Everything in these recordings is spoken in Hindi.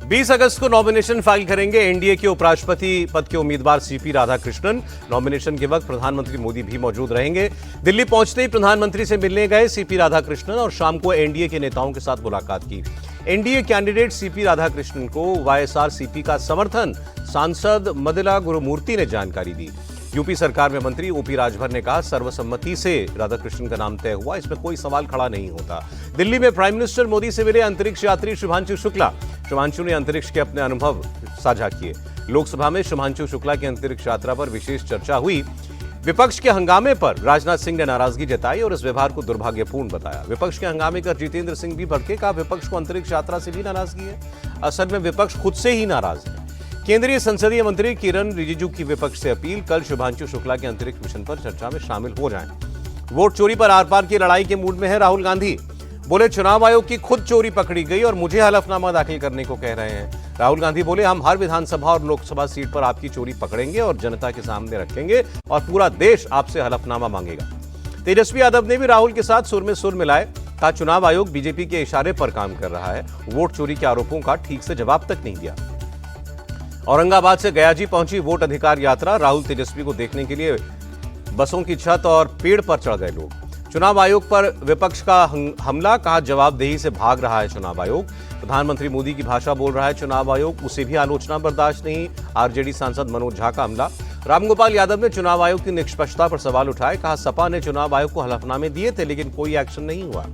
20 अगस्त को नॉमिनेशन फाइल करेंगे एनडीए के उपराष्ट्रपति पद के उम्मीदवार सीपी राधाकृष्णन। नॉमिनेशन के वक्त प्रधानमंत्री मोदी भी मौजूद रहेंगे। दिल्ली पहुंचते ही प्रधानमंत्री से मिलने गए सीपी राधाकृष्णन और शाम को एनडीए के नेताओं के साथ मुलाकात की। एनडीए कैंडिडेट सीपी राधाकृष्णन को वाईएसआर सीपी का समर्थन सांसद मदिला गुरुमूर्ति ने जानकारी दी। यूपी सरकार में मंत्री ओपी राजभर ने कहा, सर्वसम्मति से राधाकृष्णन का नाम तय हुआ, इसमें कोई सवाल खड़ा नहीं होता। दिल्ली में प्राइम मिनिस्टर मोदी से मिले अंतरिक्ष यात्री शुभांशु शुक्ला। शुभांशु ने अंतरिक्ष के अपने अनुभव साझा किए। लोकसभा में शुभांशु शुक्ला की अंतरिक्ष यात्रा पर विशेष चर्चा हुई। विपक्ष के हंगामे पर राजनाथ सिंह ने नाराजगी जताई और इस व्यवहार को दुर्भाग्यपूर्ण बताया। विपक्ष के हंगामे कर जितेंद्र सिंह भी भड़के, कहा विपक्ष को अंतरिक्ष यात्रा से भी नाराजगी है। असल में विपक्ष खुद से ही नाराज है। केंद्रीय संसदीय मंत्री किरण रिजिजू की विपक्ष से अपील, कल शुभांशु शुक्ला के अंतरिक्ष मिशन पर चर्चा में शामिल हो जाएं। वोट चोरी पर आर पार की लड़ाई के मूड में है राहुल गांधी। बोले, चुनाव आयोग की खुद चोरी पकड़ी गई और मुझे हलफनामा दाखिल करने को कह रहे हैं। राहुल गांधी बोले, हम हर विधानसभा और लोकसभा सीट पर आपकी चोरी पकड़ेंगे और जनता के सामने रखेंगे और पूरा देश आपसे हलफनामा मांगेगा। तेजस्वी यादव ने भी राहुल के साथ सुर में सुर मिलाए, कहा चुनाव आयोग बीजेपी के इशारे पर काम कर रहा है। वोट चोरी के आरोपों का ठीक से जवाब तक नहीं दिया। औरंगाबाद से गयाजी पहुंची वोट अधिकार यात्रा। राहुल तेजस्वी को देखने के लिए बसों की छत और पेड़ पर चढ़ गए लोग। चुनाव आयोग पर विपक्ष का हमला, कहा जवाबदेही से भाग रहा है चुनाव आयोग। प्रधानमंत्री मोदी की भाषा बोल रहा है चुनाव आयोग, उसे भी आलोचना बर्दाश्त नहीं। आरजेडी सांसद मनोज झा का हमला। रामगोपाल यादव ने चुनाव आयोग की निष्पक्षता पर सवाल उठाए, कहा सपा ने चुनाव आयोग को हलफनामे दिए थे लेकिन कोई एक्शन नहीं हुआ।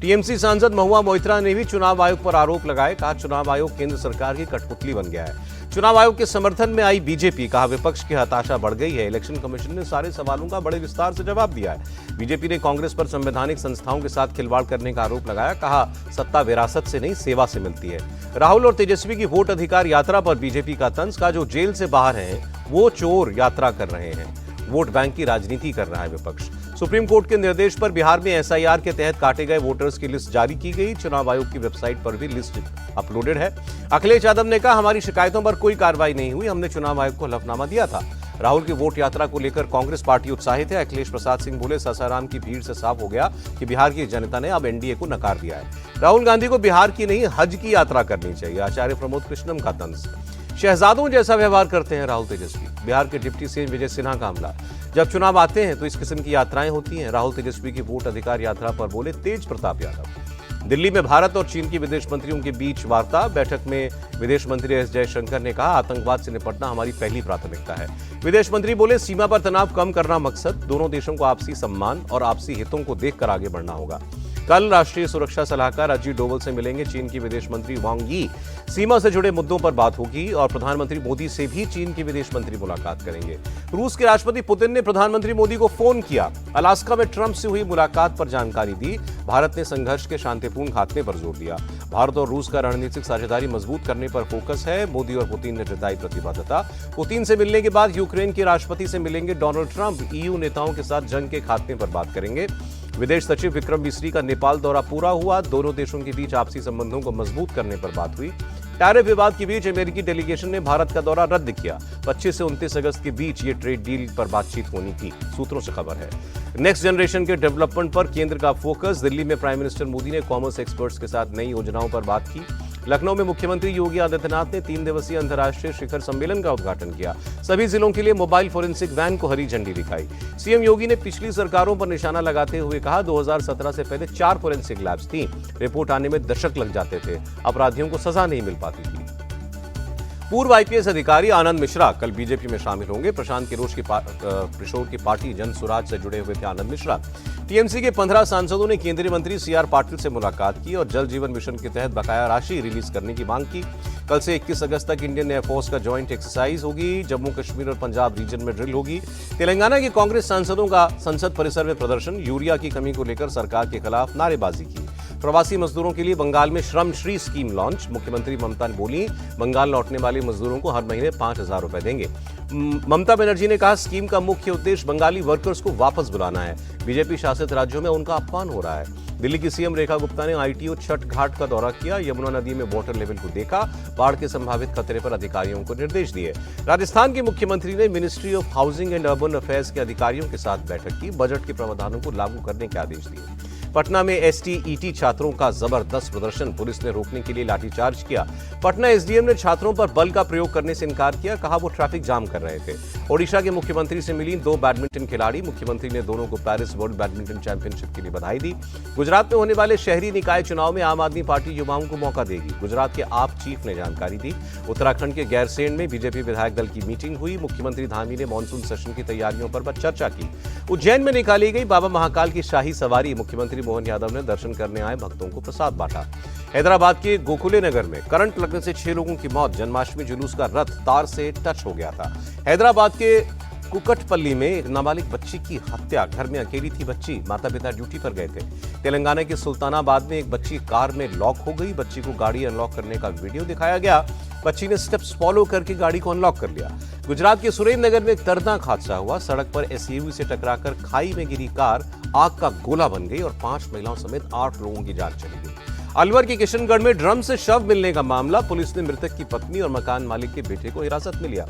टीएमसी सांसद महुआ मोइत्रा ने भी चुनाव आयोग पर आरोप लगाए, कहा चुनाव आयोग केंद्र सरकार की कठपुतली बन गया है। चुनाव आयोग के समर्थन में आई बीजेपी, कहा विपक्ष की हताशा बढ़ गई है। इलेक्शन कमीशन ने सारे सवालों का बड़े विस्तार से जवाब दिया है। बीजेपी ने कांग्रेस पर संवैधानिक संस्थाओं के साथ खिलवाड़ करने का आरोप लगाया, कहा सत्ता विरासत से नहीं सेवा से मिलती है। राहुल और तेजस्वी की वोट अधिकार यात्रा पर बीजेपी का तंज, का जो जेल से बाहर हैं वो चोर यात्रा कर रहे हैं। वोट बैंक की राजनीति कर रहा है विपक्ष। सुप्रीम कोर्ट के निर्देश पर बिहार में एसआईआर के तहत काटे गए वोटर्स की लिस्ट जारी की गई। चुनाव आयोग की वेबसाइट पर भी लिस्ट अपलोडेड है। अखिलेश यादव ने कहा, हमारी शिकायतों पर कोई कार्रवाई नहीं हुई, हमने चुनाव आयोग को हलफनामा दिया था। राहुल की वोट यात्रा को लेकर कांग्रेस पार्टी उत्साहित है। अखिलेश प्रसाद सिंह बोले, सासाराम की भीड़ से साफ हो गया कि बिहार की जनता ने अब एनडीए को नकार दिया है। राहुल गांधी को बिहार की नहीं हज की यात्रा करनी चाहिए। आचार्य प्रमोद कृष्णम का तंज, शहजादों जैसा व्यवहार करते हैं राहुल तेजस्वी। बिहार के डिप्टी सीएम विजय सिन्हा का हमला, जब चुनाव आते हैं तो इस किस्म की यात्राएं होती हैं। राहुल तेजस्वी की वोट अधिकार यात्रा पर बोले तेज प्रताप यादव। दिल्ली में भारत और चीन की विदेश मंत्रियों के बीच वार्ता। बैठक में विदेश मंत्री एस जयशंकर ने कहा, आतंकवाद से निपटना हमारी पहली प्राथमिकता है। विदेश मंत्री बोले, सीमा पर तनाव कम करना मकसद, दोनों देशों को आपसी सम्मान और आपसी हितों को देखकर आगे बढ़ना होगा। कल राष्ट्रीय सुरक्षा सलाहकार अजीत डोवल से मिलेंगे चीन की विदेश मंत्री वांग यी। सीमा से जुड़े मुद्दों पर बात होगी और प्रधानमंत्री मोदी से भी चीन के विदेश मंत्री मुलाकात करेंगे। रूस के राष्ट्रपति पुतिन ने प्रधानमंत्री मोदी को फोन किया। अलास्का में ट्रंप से हुई मुलाकात पर जानकारी दी। भारत ने संघर्ष के शांतिपूर्ण खात्मे पर जोर दिया। भारत और रूस का रणनीतिक साझेदारी मजबूत करने पर फोकस है। मोदी और पुतिन ने जताई प्रतिबद्धता। पुतिन से मिलने के बाद यूक्रेन के राष्ट्रपति से मिलेंगे डोनाल्ड ट्रंप। ईयू नेताओं के साथ जंग के खात्मे पर बात करेंगे। विदेश सचिव विक्रम मिस्री का नेपाल दौरा पूरा हुआ। दोनों देशों के बीच आपसी संबंधों को मजबूत करने पर बात हुई। टैरिफ विवाद के बीच अमेरिकी डेलीगेशन ने भारत का दौरा रद्द किया। 25 से 29 अगस्त के बीच ये ट्रेड डील पर बातचीत होनी थी, सूत्रों से खबर है। नेक्स्ट जनरेशन के डेवलपमेंट पर केंद्र का फोकस। दिल्ली में प्राइम मिनिस्टर मोदी ने कॉमर्स एक्सपर्ट्स के साथ नई योजनाओं पर बात की। लखनऊ में मुख्यमंत्री योगी आदित्यनाथ ने 3 दिवसीय अंतर्राष्ट्रीय शिखर सम्मेलन का उद्घाटन किया। सभी जिलों के लिए मोबाइल फोरेंसिक वैन को हरी झंडी दिखाई। सीएम योगी ने पिछली सरकारों पर निशाना लगाते हुए कहा, 2017 से पहले 4 फोरेंसिक लैब्स थी, रिपोर्ट आने में दशक लग जाते थे, अपराधियों को सजा नहीं मिल पाती थी। पूर्व आईपीएस अधिकारी आनंद मिश्रा कल बीजेपी में शामिल होंगे। प्रशांत किशोर की पार्टी जन सुराज से जुड़े हुए थे आनंद मिश्रा। टीएमसी के 15 सांसदों ने केंद्रीय मंत्री सीआर पाटिल से मुलाकात की और जल जीवन मिशन के तहत बकाया राशि रिलीज करने की मांग की। कल से 21 अगस्त तक इंडियन एयरफोर्स का ज्वाइंट एक्सरसाइज होगी। जम्मू कश्मीर और पंजाब रीजन में ड्रिल होगी। तेलंगाना के कांग्रेस सांसदों का संसद परिसर में प्रदर्शन। यूरिया की कमी को लेकर सरकार के खिलाफ नारेबाजी की। प्रवासी मजदूरों के लिए बंगाल में श्रम श्री स्कीम लॉन्च। मुख्यमंत्री ममता ने बोली, बंगाल लौटने वाले मजदूरों को हर महीने 5,000 रुपए देंगे। ममता बनर्जी ने कहा, स्कीम का मुख्य उद्देश्य बंगाली वर्कर्स को वापस बुलाना है। बीजेपी शासित राज्यों में उनका अपमान हो रहा है। दिल्ली की सीएम रेखा गुप्ता ने आईटीओ छठ घाट का दौरा किया। यमुना नदी में वाटर लेवल को देखा। बाढ़ के संभावित खतरे पर अधिकारियों को निर्देश दिए। राजस्थान के मुख्यमंत्री ने ministry of housing and urban affairs के अधिकारियों के साथ बैठक की। बजट के प्रावधानों को लागू करने के आदेश दिए। पटना में एसटीईटी छात्रों का जबरदस्त प्रदर्शन, पुलिस ने रोकने के लिए लाठीचार्ज किया। पटना एसडीएम ने छात्रों पर बल का प्रयोग करने से इनकार किया, कहा वो ट्रैफिक जाम कर रहे थे। ओडिशा के मुख्यमंत्री से मिली 2 बैडमिंटन खिलाड़ी, मुख्यमंत्री ने दोनों को पेरिस वर्ल्ड बैडमिंटन चैंपियनशिप के लिए बधाई दी। गुजरात में होने वाले शहरी निकाय चुनाव में आम आदमी पार्टी युवाओं को मौका देगी, गुजरात के आप चीफ ने जानकारी दी। उत्तराखंड के गैरसैंण में बीजेपी विधायक दल की मीटिंग हुई, मुख्यमंत्री धामी ने मानसून सेशन की तैयारियों पर चर्चा की। उज्जैन में निकाली गई बाबा महाकाल की शाही सवारी, मुख्यमंत्री मोहन यादव ने दर्शन करने आए भक्तों को प्रसाद बांटा। हैदराबाद के गोकुले नगर में करंट लगने से 6 लोगों की मौत, जन्माष्टमी जुलूस का रथ तार से टच हो गया था। हैदराबाद के कुकटपल्ली में एक नाबालिग बच्ची की हत्या, घर में अकेली थी बच्ची, माता पिता ड्यूटी पर गए थे। तेलंगाना के सुल्तानाबाद में एक बच्ची कार में लॉक हो गई, बच्ची को गाड़ी अनलॉक करने का वीडियो दिखाया गया, बच्ची ने स्टेप्स फॉलो करके गाड़ी को अनलॉक कर लिया। गुजरात के सुरेंद्रनगर में एक दर्दनाक हादसा हुआ, सड़क पर एसयूवी से टकराकर खाई में गिरी कार आग का गोला बन गई और 5 महिलाओं समेत 8 लोगों की जान चली गई। अलवर के किशनगढ़ में ड्रम से शव मिलने का मामला, पुलिस ने मृतक की पत्नी और मकान मालिक के बेटे को हिरासत में लिया।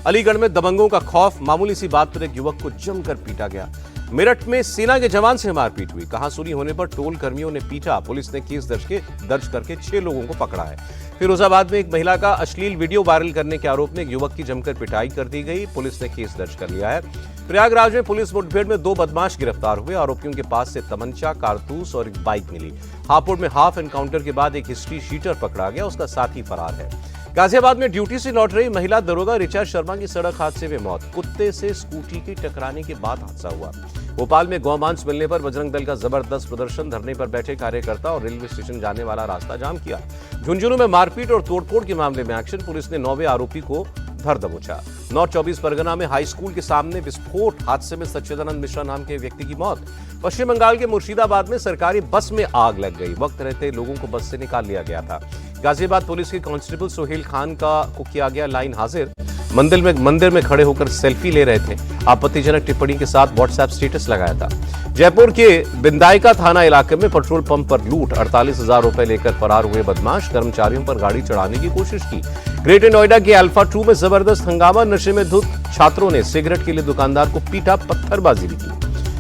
अलीगढ़ में दबंगों का खौफ, मामूली सी बात पर एक युवक को जमकर पीटा गया। मेरठ में सेना के जवान से मारपीट हुई, कहासुनी होने पर टोल कर्मियों ने पीटा, पुलिस ने केस दर्ज करके 6 लोगों को पकड़ा है। फिरोजाबाद में एक महिला का अश्लील वीडियो वायरल करने के आरोप में एक युवक की जमकर पिटाई कर दी गई, पुलिस ने केस दर्ज कर लिया है। प्रयागराज में पुलिस मुठभेड़ में 2 बदमाश गिरफ्तार हुए, आरोपियों के पास से तमंचा, कारतूस और एक बाइक मिली। हापुड़ में हाफ एनकाउंटर के बाद एक हिस्ट्री शीटर पकड़ा गया, उसका साथी फरार है। गाजियाबाद में ड्यूटी से लौट रही महिला दरोगा ऋचा शर्मा की सड़क हादसे में मौत, कुत्ते से स्कूटी की टकराने के बाद हादसा हुआ। भोपाल में गौमांस मिलने पर बजरंग दल का जबरदस्त प्रदर्शन, धरने पर बैठे कार्यकर्ता और रेलवे स्टेशन जाने वाला रास्ता जाम किया। झुंझुनू में मारपीट और तोड़फोड़ के मामले में एक्शन, पुलिस ने 9वें आरोपी को धर दबोचा। नॉर्थ 24 परगना में हाई स्कूल के सामने विस्फोट, हादसे में सच्चिदानंद मिश्रा नाम के व्यक्ति की मौत। पश्चिम बंगाल के मुर्शिदाबाद में सरकारी बस में आग लग गई, वक्त रहते लोगों को बस से निकाल लिया गया था। गाजियाबाद पुलिस के कांस्टेबल सोहेल खान को किया गया लाइन हाजिर, मंदिर में खड़े होकर सेल्फी ले रहे थे, आपत्तिजनक टिप्पणी के साथ व्हाट्सएप स्टेटस लगाया था। जयपुर के बिंदायका थाना इलाके में पेट्रोल पंप पर लूट, 48,000 रुपए लेकर फरार हुए बदमाश, कर्मचारियों पर गाड़ी चढ़ाने की कोशिश की। ग्रेटर नोएडा के अल्फा 2 में जबरदस्त हंगामा, नशे में धुत छात्रों ने सिगरेट के लिए दुकानदार को पीटा, पत्थरबाजी भी की।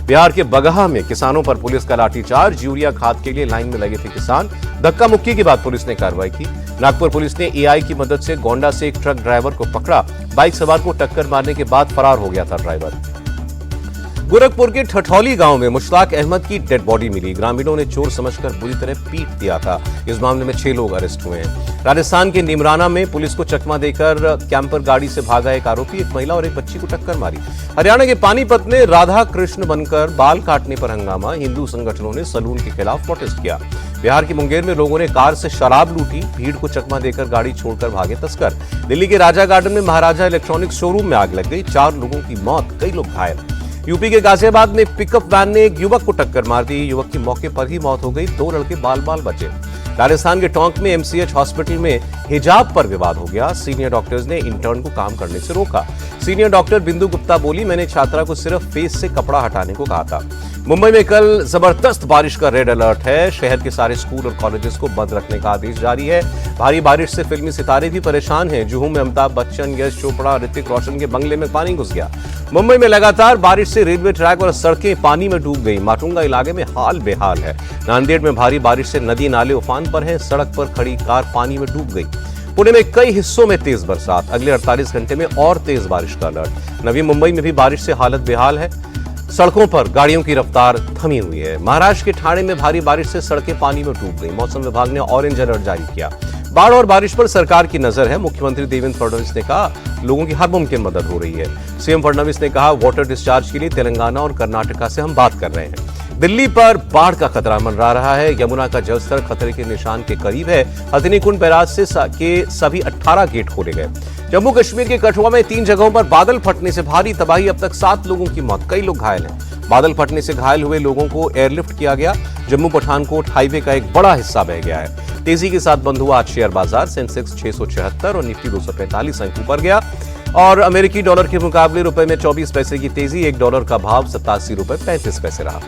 बिहार के बगहा में किसानों पर पुलिस का लाठीचार्ज, यूरिया खाद के लिए लाइन में लगे थे किसान, धक्का मुक्की के बाद पुलिस ने कार्रवाई की। नागपुर पुलिस ने एआई की मदद से गोंडा से एक ट्रक ड्राइवर को पकड़ा, बाइक सवार को टक्कर मारने के बाद फरार हो गया था ड्राइवर। गोरखपुर के ठठौली गांव में मुश्ताक अहमद की डेड बॉडी मिली, ग्रामीणों ने चोर समझकर बुरी तरह पीट दिया था। इस मामले में 6 लोग अरेस्ट हुए हैं। राजस्थान के निमराना में पुलिस को चकमा देकर कैंपर गाड़ी से भागा एक आरोपी, एक महिला और एक बच्ची को टक्कर मारी। हरियाणा के पानीपत में राधा कृष्ण बनकर बाल काटने पर हंगामा, हिंदू संगठनों ने सलून के खिलाफ प्रोटेस्ट किया। बिहार के मुंगेर में लोगों ने कार से शराब लूटी, भीड़ को चकमा देकर गाड़ी छोड़कर भागे तस्कर। दिल्ली के राजा गार्डन में महाराजा इलेक्ट्रॉनिक्स शोरूम में आग लग गई, 4 लोगों की मौत, कई लोग घायल। यूपी के गाजियाबाद में पिकअप वैन ने एक युवक को टक्कर मार दी, युवक की मौके पर ही मौत हो गई, 2 लड़के बाल बाल बचे। राजस्थान के टोंक में एमसीएच हॉस्पिटल में हिजाब पर विवाद हो गया, सीनियर डॉक्टर्स ने इंटर्न को काम करने से रोका। सीनियर डॉक्टर बिंदु गुप्ता बोली, मैंने छात्रा को सिर्फ फेस से कपड़ा हटाने को कहा था। मुंबई में कल जबरदस्त बारिश का रेड अलर्ट है, शहर के सारे स्कूल और कॉलेजेस को बंद रखने का आदेश जारी है। भारी बारिश से फिल्मी सितारे भी परेशान हैं, जुहू में अमिताभ बच्चन, यश चोपड़ा, ऋतिक रोशन के बंगले में पानी घुस गया। मुंबई में लगातार बारिश से रेलवे ट्रैक और सड़कें पानी में डूब गई, माटुंगा इलाके में हाल बेहाल है। नांदेड़ में भारी बारिश से नदी नाले उफान पर हैं, सड़क पर खड़ी कार पानी में डूब गई। पुणे में कई हिस्सों में तेज बरसात, अगले 48 घंटे में और तेज बारिश का अलर्ट। नवी मुंबई में भी बारिश से हालत बेहाल है, सड़कों पर गाड़ियों की रफ्तार थमी हुई है। महाराष्ट्र के ठाणे में भारी बारिश से सड़कें पानी में डूब गई, मौसम विभाग ने ऑरेंज अलर्ट जारी किया। बाढ़ और बारिश पर सरकार की नजर है, मुख्यमंत्री देवेंद्र फडणवीस ने कहा लोगों की हर मुमकिन मदद हो रही है। सीएम फडणवीस ने कहा वाटर डिस्चार्ज के लिए तेलंगाना और कर्नाटका से हम बात कर रहे हैं। दिल्ली पर बाढ़ का खतरा मंडरा रहा है, यमुना का जलस्तर खतरे के निशान के करीब है। हथिनीकुंड बैराज से के सभी 18 गेट खोले गए। जम्मू कश्मीर के कठुआ में 3 जगहों पर बादल फटने से भारी तबाही, अब तक 7 लोगों की मौत, कई लोग घायल हैं। बादल फटने से घायल हुए लोगों को एयरलिफ्ट किया गया। जम्मू पठानकोट हाईवे का एक बड़ा हिस्सा बह गया है। तेजी के साथ बंद हुआ आज शेयर बाजार, सेंसेक्स 676 और निफ्टी 245 अंक ऊपर गया और अमेरिकी डॉलर के मुकाबले रुपए में 24 पैसे की तेजी, $1 का भाव 87 रुपए 35 पैसे रहा।